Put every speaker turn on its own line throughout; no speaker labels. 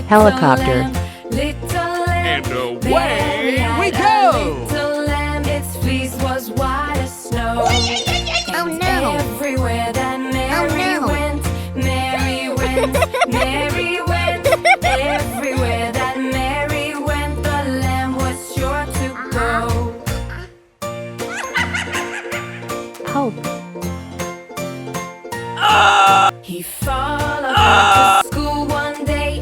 Helicopter.
And away we go!
Little lamb, its fleece was white as snow.
Oh no!
Everywhere that Mary went, Mary went, Mary went. Everywhere that Mary went, the lamb was sure to go.
Hope.
He followed her to school one day.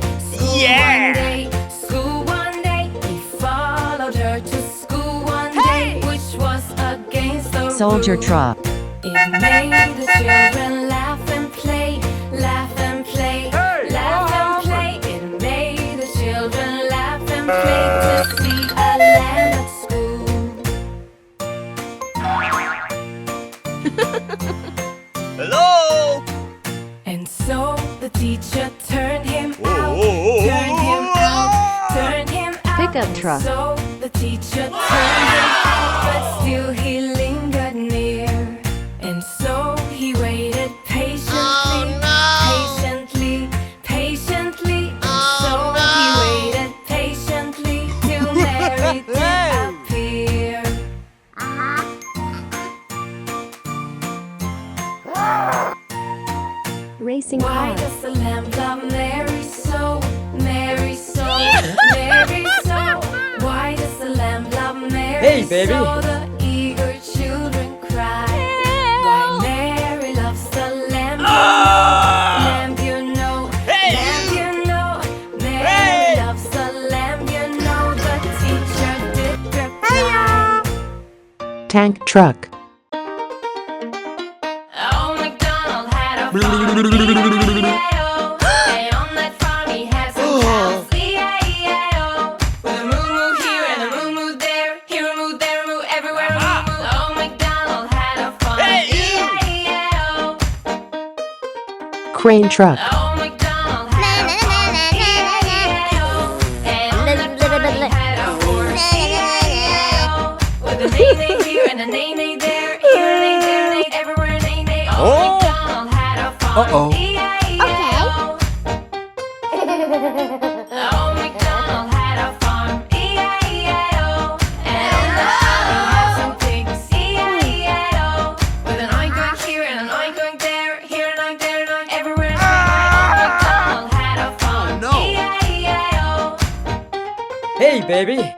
Yeah!
School one day. He followed her to school one day, which was against the
Soldier
rules.
truck.
It made the children laugh and play, laugh and play, laugh and play. It made the children laugh and play to see a lamb at school.
Hello!
And so the teacher turned him
Oh,
out,
oh, oh,
turned him
oh,
out, turned him out.
Pickup
And
truck.
so the teacher turned him out, but still he lingered near. And so he waited patiently, patiently, patiently. And so he waited patiently till Mary did appear.
Racing
Why
car.
does the lamb love Mary so? Mary so, Mary so. Why does the lamb love Mary
Hey, baby.
so? The eager children cry. Why Mary loves the lamb, you know, lamb, you know, Mary loves the lamb, you know. The teacher did reply.
Tank truck.
Oh, MacDonald had a farm, E-I-E-I-O. And on that farm he had some cows, E-I-E-I-O. With a moo-moo here and a moo-moo there, here a moo, there a moo, everywhere a moo-moo. Oh, MacDonald had a farm, E-I-E-I-O.
Crane truck.
Oh, MacDonald had a farm, E-I-E-I-O. And on that farm he had a horse, E-I-E-I-O. With a neigh-neigh here and a neigh-neigh there, here a neigh, there a neigh, everywhere a neigh-neigh. Oh, MacDonald had a farm,
Uh-oh.
E-I-E-I-O. Oh, MacDonald had a farm, E-I-E-I-O. And on the farm he had some pigs, E-I-E-I-O. With an oink oink here and an oink oink there, here an oink, there an oink, everywhere an oink. Oh, MacDonald had a farm,
no.
E-I-E-I-O.
Hey, baby!